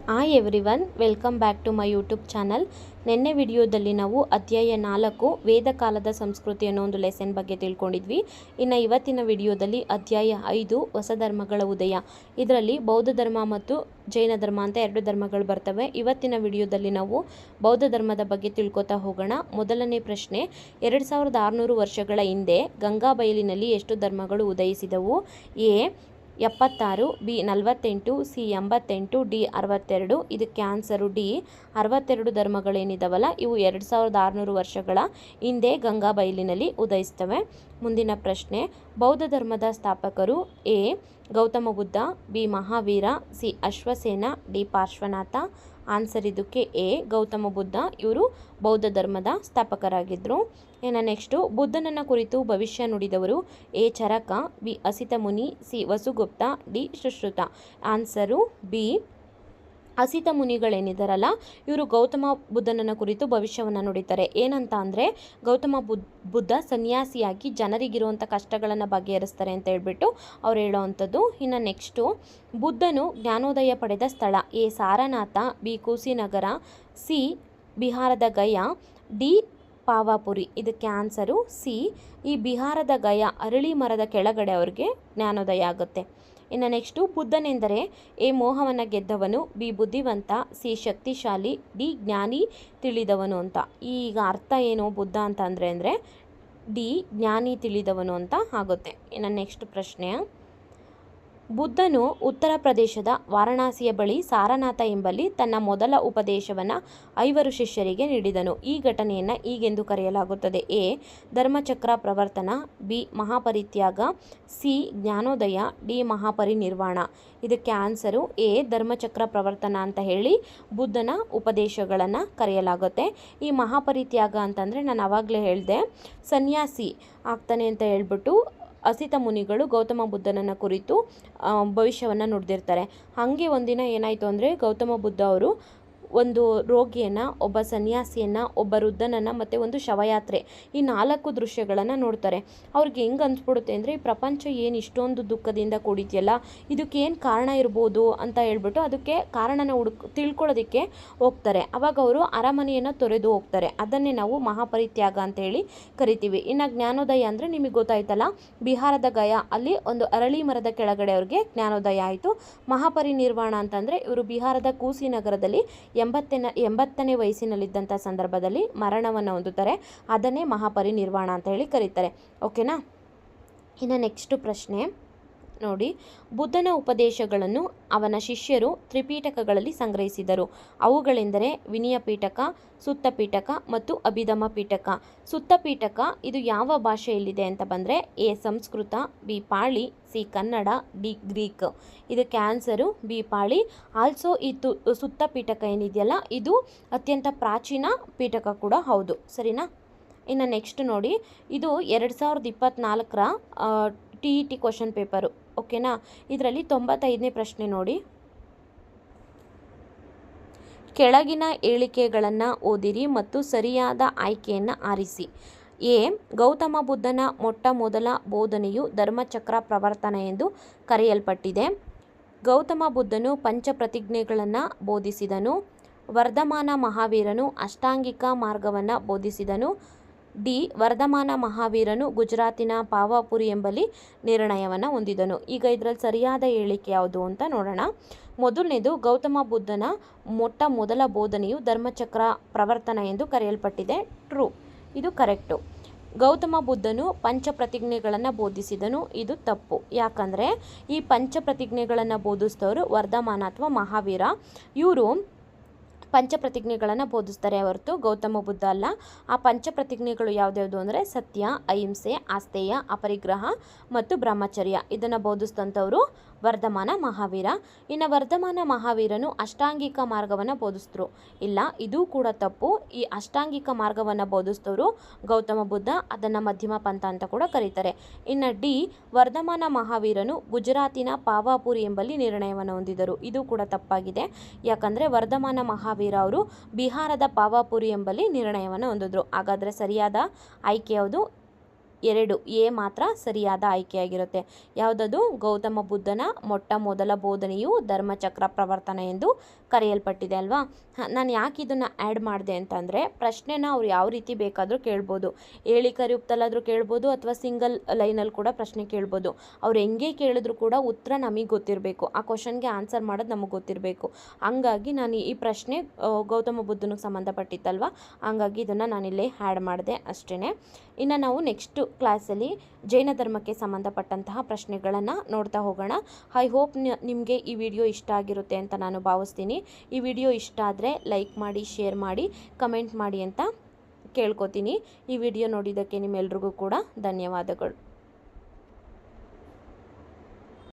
Hi everyone, welcome back to my YouTube channel. ನಿನ್ನೆ ವಿಡಿಯೋದಲ್ಲಿ ನಾವು ಅಧ್ಯಾಯ 4 ವೇದಕಾಲದ ಸಂಸ್ಕೃತಿ ಅನ್ನೋ ಒಂದು ಲೆಸನ್ ಬಗ್ಗೆ ತಿಳ್ಕೊಂಡಿದ್ವಿ. ಇನ್ನು ಇವತ್ತಿನ ವಿಡಿಯೋದಲ್ಲಿ ಅಧ್ಯಾಯ 5 ಹೊಸ ಧರ್ಮಗಳ ಉದಯ. ಇದರಲ್ಲಿ ಬೌದ್ಧ ಧರ್ಮ ಮತ್ತು ಜೈನ ಧರ್ಮ ಅಂತ ಎರಡು ಧರ್ಮಗಳು ಬರ್ತವೆ. ಇವತ್ತಿನ ವಿಡಿಯೋದಲ್ಲಿ ನಾವು ಬೌದ್ಧ ಧರ್ಮದ ಬಗ್ಗೆ ತಿಳ್ಕೊತಾ ಹೋಗೋಣ. ಮೊದಲನೇ ಪ್ರಶ್ನೆ, 2600 ವರ್ಷಗಳ ಹಿಂದೆ ಗಂಗಾ ಬಯಲಿನಲ್ಲಿ ಎಷ್ಟು ಧರ್ಮಗಳು ಉದಯಿಸಿದವು? A 76, B 48, C 88, D 62. ಇದಕ್ಕೆ ಆನ್ಸರು ಡಿ 62 ಧರ್ಮಗಳೇನಿದಾವಲ್ಲ ಇವು 2600 ವರ್ಷಗಳ ಹಿಂದೆ ಗಂಗಾ ಬಯಲಿನಲ್ಲಿ ಉದಯಿಸ್ತವೆ. ಮುಂದಿನ ಪ್ರಶ್ನೆ, ಬೌದ್ಧ ಧರ್ಮದ ಸ್ಥಾಪಕರು? A Gautama Buddha, B Mahavira, C Ashvasena, D Parshvanatha. Answer ಇದಕ್ಕೆ ಎ ಗೌತಮ ಬುದ್ಧ. ಇವರು ಬೌದ್ಧ ಧರ್ಮದ ಸ್ಥಾಪಕರಾಗಿದ್ದರು. ಇನ್ನು ನೆಕ್ಸ್ಟು, ಬುದ್ಧನನ್ನ ಕುರಿತು ಭವಿಷ್ಯ ನುಡಿದವರು? A Charaka, B Asita Muni, C Vasugupta, D Sushruta. Answer B Asita ಮುನಿಗಳೇನಿದಾರಲ್ಲ ಇವರು ಗೌತಮ ಬುದ್ಧನನ್ನ ಕುರಿತು ಭವಿಷ್ಯವನ್ನು ನುಡಿತಾರೆ. ಏನಂತ ಅಂದರೆ ಗೌತಮ ಬುದ್ಧ ಸನ್ಯಾಸಿಯಾಗಿ ಜನರಿಗಿರುವಂಥ ಕಷ್ಟಗಳನ್ನು ಬಗೆಹರಿಸ್ತಾರೆ ಅಂತ ಹೇಳ್ಬಿಟ್ಟು ಅವ್ರು ಹೇಳೋವಂಥದ್ದು. ಇನ್ನು ನೆಕ್ಸ್ಟು, ಬುದ್ಧನು ಜ್ಞಾನೋದಯ ಪಡೆದ ಸ್ಥಳ? ಎ ಸಾರನಾಥ, ಬಿ ಕೂಸಿನಗರ, ಸಿ ಬಿಹಾರದ ಗಯಾ, ಡಿ ಪಾವಾಪುರಿ. ಇದಕ್ಕೆ ಆನ್ಸರು ಸಿ. ಈ ಬಿಹಾರದ ಗಯಾ ಅರಳಿ ಮರದ ಕೆಳಗಡೆ ಅವ್ರಿಗೆ ಜ್ಞಾನೋದಯ ಆಗುತ್ತೆ. ಇನ್ನು ನೆಕ್ಸ್ಟು, ಬುದ್ಧನೆಂದರೆ? ಎ ಮೋಹವನ್ನು ಗೆದ್ದವನು, ಬಿ ಬುದ್ಧಿವಂತ, ಸಿ ಶಕ್ತಿಶಾಲಿ, ಡಿ ಜ್ಞಾನಿ ತಿಳಿದವನು ಅಂತ. ಈಗ ಅರ್ಥ ಏನು ಬುದ್ಧ ಅಂತ ಅಂದರೆ ಡಿ ಜ್ಞಾನಿ ತಿಳಿದವನು ಅಂತ ಆಗುತ್ತೆ. ಇನ್ನು ನೆಕ್ಸ್ಟ್ ಪ್ರಶ್ನೆ, ಬುದ್ಧನು ಉತ್ತರ ಪ್ರದೇಶದ ವಾರಣಾಸಿಯ ಬಳಿ ಸಾರನಾಥ ಎಂಬಲ್ಲಿ ತನ್ನ ಮೊದಲ ಉಪದೇಶವನ್ನು 5 ಶಿಷ್ಯರಿಗೆ ನೀಡಿದನು. ಈ ಘಟನೆಯನ್ನು ಹೀಗೆಂದು ಕರೆಯಲಾಗುತ್ತದೆ? A Dharmachakra Pravartana, B Mahaparityaga, C Jnanodaya, D Mahaparinirvana. ಇದಕ್ಕೆ ಆನ್ಸರು ಎ ಧರ್ಮಚಕ್ರ ಪ್ರವರ್ತನ ಅಂತ ಹೇಳಿ ಬುದ್ಧನ ಉಪದೇಶಗಳನ್ನು ಕರೆಯಲಾಗುತ್ತೆ. ಈ ಮಹಾಪರಿತ್ಯಾಗ ಅಂತಂದರೆ ನಾನು ಆವಾಗಲೇ ಹೇಳಿದೆ ಸನ್ಯಾಸಿ ಆಗ್ತಾನೆ ಅಂತ ಹೇಳ್ಬಿಟ್ಟು ಅಸಿತ ಮುನಿಗಳು ಗೌತಮ ಬುದ್ಧನನ್ನು ಕುರಿತು ಭವಿಷ್ಯವನ್ನು ನುಡಿದಿರ್ತಾರೆ. ಹಾಗೆ ಒಂದಿನ ಏನಾಯಿತು ಅಂದರೆ ಗೌತಮ ಬುದ್ಧ ಅವರು ಒಂದು ರೋಗಿಯನ್ನು, ಒಬ್ಬ ಸನ್ಯಾಸಿಯನ್ನು, ಒಬ್ಬ ವೃದ್ಧನನ್ನು ಮತ್ತು ಒಂದು ಶವಯಾತ್ರೆ ಈ 4 ದೃಶ್ಯಗಳನ್ನು ನೋಡ್ತಾರೆ. ಅವ್ರಿಗೆ ಹೆಂಗೆ ಅನ್ಸ್ಬಿಡುತ್ತೆ ಅಂದರೆ ಈ ಪ್ರಪಂಚ ಏನು ಇಷ್ಟೊಂದು ದುಃಖದಿಂದ ಕೂಡಿದೆಯಲ್ಲ, ಇದಕ್ಕೆ ಏನು ಕಾರಣ ಇರ್ಬೋದು ಅಂತ ಹೇಳ್ಬಿಟ್ಟು ಅದಕ್ಕೆ ಕಾರಣನ ತಿಳ್ಕೊಳ್ಳೋದಕ್ಕೆ ಹೋಗ್ತಾರೆ. ಆವಾಗ ಅವರು ಅರಮನೆಯನ್ನು ತೊರೆದು ಹೋಗ್ತಾರೆ. ಅದನ್ನೇ ನಾವು ಮಹಾಪರಿತ್ಯಾಗ ಅಂತ ಹೇಳಿ ಕರಿತೀವಿ. ಇನ್ನು ಜ್ಞಾನೋದಯ ಅಂದರೆ ನಿಮಗೆ ಗೊತ್ತಾಯ್ತಲ್ಲ, ಬಿಹಾರದ ಗಯಾ ಅಲ್ಲಿ ಒಂದು ಅರಳಿ ಮರದ ಕೆಳಗಡೆ ಅವ್ರಿಗೆ ಜ್ಞಾನೋದಯ ಆಯಿತು. ಮಹಾಪರಿನಿರ್ವಾಣ ಅಂತಂದರೆ ಇವರು ಬಿಹಾರದ ಕೂಸಿನಗರದಲ್ಲಿ 80ನೇ ವಯಸ್ಸಿನಲ್ಲಿದ್ದಂಥ ಸಂದರ್ಭದಲ್ಲಿ ಮರಣವನ್ನು ಹೊಂದುತ್ತಾರೆ. ಅದನ್ನೇ ಮಹಾಪರಿನಿರ್ವಾಣ ಅಂತ ಹೇಳಿ ಕರೀತಾರೆ. ಓಕೆನಾ. ಇನ್ನು ನೆಕ್ಸ್ಟ್ ಪ್ರಶ್ನೆ ನೋಡಿ, ಬುದ್ಧನ ಉಪದೇಶಗಳನ್ನು ಅವನ ಶಿಷ್ಯರು ತ್ರಿಪೀಠಕಗಳಲ್ಲಿ ಸಂಗ್ರಹಿಸಿದರು. ಅವುಗಳೆಂದರೆ ವಿನಯ ಪೀಠಕ, ಸುತ್ತ ಪೀಠಕ ಮತ್ತು ಅಭಿಧಮ ಪೀಠಕ. ಸುತ್ತ ಪೀಠಕ ಇದು ಯಾವ ಭಾಷೆಯಲ್ಲಿದೆ ಅಂತ ಬಂದರೆ A Sanskrit, B Pali, C Kannada, D Greek. ಇದಕ್ಕೆ ಆನ್ಸರು ಬಿ ಪಾಳಿ. ಆಲ್ಸೋ ಈ ಸುತ್ತ ಪೀಠಕ ಏನಿದೆಯಲ್ಲ ಇದು ಅತ್ಯಂತ ಪ್ರಾಚೀನ ಪೀಠಕ ಕೂಡ ಹೌದು. ಸರಿನಾ. ಇನ್ನು ನೆಕ್ಸ್ಟ್ ನೋಡಿ, ಇದು 2024ರ TET ಕ್ವಶನ್ ಪೇಪರು. ಓಕೆನಾ. ಇದರಲ್ಲಿ 95ನೇ ಪ್ರಶ್ನೆ ನೋಡಿ, ಕೆಳಗಿನ ಹೇಳಿಕೆಗಳನ್ನು ಓದಿರಿ ಮತ್ತು ಸರಿಯಾದ ಆಯ್ಕೆಯನ್ನು ಆರಿಸಿ. ಎ ಗೌತಮ ಬುದ್ಧನ ಮೊಟ್ಟ ಮೊದಲ ಬೋಧನೆಯು ಧರ್ಮಚಕ್ರ ಪ್ರವರ್ತನ ಎಂದು ಕರೆಯಲ್ಪಟ್ಟಿದೆ. ಗೌತಮ ಬುದ್ಧನು ಪಂಚಪ್ರತಿಜ್ಞೆಗಳನ್ನು ಬೋಧಿಸಿದನು. ವರ್ಧಮಾನ ಮಹಾವೀರನು ಅಷ್ಟಾಂಗಿಕ ಮಾರ್ಗವನ್ನು ಬೋಧಿಸಿದನು. ಡಿ ವರ್ಧಮಾನ ಮಹಾವೀರನು ಗುಜರಾತಿನ ಪಾವಾಪುರಿ ಎಂಬಲ್ಲಿ ನಿರ್ಣಯವನ್ನು ಹೊಂದಿದನು. ಈಗ ಇದರಲ್ಲಿ ಸರಿಯಾದ ಹೇಳಿಕೆ ಯಾವುದು ಅಂತ ನೋಡೋಣ. ಮೊದಲನೇದು, ಗೌತಮ ಬುದ್ಧನ ಮೊಟ್ಟ ಮೊದಲ ಬೋಧನೆಯು ಧರ್ಮಚಕ್ರ ಪ್ರವರ್ತನ ಎಂದು ಕರೆಯಲ್ಪಟ್ಟಿದೆ. ಟ್ರೂ, ಇದು ಕರೆಕ್ಟು. ಗೌತಮ ಬುದ್ಧನು ಪಂಚಪ್ರತಿಜ್ಞೆಗಳನ್ನು ಬೋಧಿಸಿದನು. ಇದು ತಪ್ಪು. ಯಾಕಂದರೆ ಈ ಪಂಚಪ್ರತಿಜ್ಞೆಗಳನ್ನು ಬೋಧಿಸಿದವರು ವರ್ಧಮಾನ ಅಥವಾ ಮಹಾವೀರ. ಇವರು ಪಂಚಪ್ರತಿಜ್ಞೆಗಳನ್ನು ಬೋಧಿಸ್ತಾರೆ ಹೊರತು ಗೌತಮ ಬುದ್ಧ ಅಲ್ಲ. ಆ ಪಂಚಪ್ರತಿಜ್ಞೆಗಳು ಯಾವುದ್ಯಾವುದು ಅಂದರೆ ಸತ್ಯ, ಅಹಿಂಸೆ, ಆಸ್ತೇಯ, ಅಪರಿಗ್ರಹ ಮತ್ತು ಬ್ರಹ್ಮಚರ್ಯ. ಇದನ್ನು ಬೋಧಿಸಿದಂಥವರು ವರ್ಧಮಾನ ಮಹಾವೀರ. ಇನ್ನು ವರ್ಧಮಾನ ಮಹಾವೀರನು ಅಷ್ಟಾಂಗಿಕ ಮಾರ್ಗವನ್ನು ಬೋಧಿಸಿದ್ರು. ಇಲ್ಲ, ಇದು ಕೂಡ ತಪ್ಪು. ಈ ಅಷ್ಟಾಂಗಿಕ ಮಾರ್ಗವನ್ನು ಬೋಧಿಸಿದವರು ಗೌತಮ ಬುದ್ಧ. ಅದನ್ನು ಮಧ್ಯಮ ಪಂಥ ಅಂತ ಕೂಡ ಕರೀತಾರೆ. ಇನ್ನು ಡಿ ವರ್ಧಮಾನ ಮಹಾವೀರನು ಗುಜರಾತಿನ ಪಾವಾಪುರಿ ಎಂಬಲ್ಲಿ ನಿರ್ಣಯವನ್ನು ಹೊಂದಿದರು. ಇದು ಕೂಡ ತಪ್ಪಾಗಿದೆ. ಯಾಕಂದರೆ ವರ್ಧಮಾನ ಮಹಾವೀರ ಅವರು ಬಿಹಾರದ ಪಾವಾಪುರಿ ಎಂಬಲ್ಲಿ ನಿರ್ಣಯವನ್ನು ಹೊಂದಿದ್ರು. ಹಾಗಾದರೆ ಸರಿಯಾದ ಆಯ್ಕೆ ಯಾವುದು? 2 ಎ ಮಾತ್ರ ಸರಿಯಾದ ಆಯ್ಕೆಯಾಗಿರುತ್ತೆ. ಯಾವುದದು? ಗೌತಮ ಬುದ್ಧನ ಮೊಟ್ಟ ಮೊದಲ ಬೋಧನೆಯು ಧರ್ಮಚಕ್ರ ಪ್ರವರ್ತನ ಎಂದು ಕರೆಯಲ್ಪಟ್ಟಿದೆ ಅಲ್ವಾ. ನಾನು ಯಾಕೆ ಇದನ್ನು ಆ್ಯಡ್ ಮಾಡಿದೆ ಅಂತಂದರೆ, ಪ್ರಶ್ನೆನ ಅವ್ರು ಯಾವ ರೀತಿ ಬೇಕಾದರೂ ಕೇಳ್ಬೋದು. ಏಳಿ ಕರೆಯುತ್ತಲಾದರೂ ಕೇಳ್ಬೋದು, ಅಥವಾ ಸಿಂಗಲ್ ಲೈನಲ್ಲಿ ಕೂಡ ಪ್ರಶ್ನೆ ಕೇಳ್ಬೋದು. ಅವ್ರು ಹೆಂಗೆ ಕೇಳಿದ್ರು ಕೂಡ ಉತ್ತರ ನಮಗೆ ಗೊತ್ತಿರಬೇಕು, ಆ ಕ್ವಶನ್ಗೆ ಆನ್ಸರ್ ಮಾಡೋದು ನಮಗೆ ಗೊತ್ತಿರಬೇಕು. ಹಂಗಾಗಿ ನಾನು ಈ ಪ್ರಶ್ನೆ ಗೌತಮ ಬುದ್ಧನಿಗೆ ಸಂಬಂಧಪಟ್ಟಿತ್ತಲ್ವ, ಹಂಗಾಗಿ ಇದನ್ನು ನಾನಿಲ್ಲಿ ಆ್ಯಡ್ ಮಾಡಿದೆ ಅಷ್ಟೇ. ಇನ್ನು ನಾವು ನೆಕ್ಸ್ಟ್ ಕ್ಲಾಸಲ್ಲಿ ಜೈನ ಧರ್ಮಕ್ಕೆ ಸಂಬಂಧಪಟ್ಟಂತಹ ಪ್ರಶ್ನೆಗಳನ್ನು ನೋಡ್ತಾ ಹೋಗೋಣ. ಐ ಹೋಪ್ ನಿಮಗೆ ಈ ವಿಡಿಯೋ ಇಷ್ಟ ಆಗಿರುತ್ತೆ ಅಂತ ನಾನು ಭಾವಿಸ್ತೀನಿ. ಈ ವಿಡಿಯೋ ಇಷ್ಟ ಆದರೆ ಲೈಕ್ ಮಾಡಿ, ಶೇರ್ ಮಾಡಿ, ಕಮೆಂಟ್ ಮಾಡಿ ಅಂತ ಕೇಳ್ಕೊತೀನಿ. ಈ ವಿಡಿಯೋ ನೋಡಿದ್ದಕ್ಕೆ ನಿಮ್ಮೆಲ್ರಿಗೂ ಕೂಡ ಧನ್ಯವಾದಗಳು.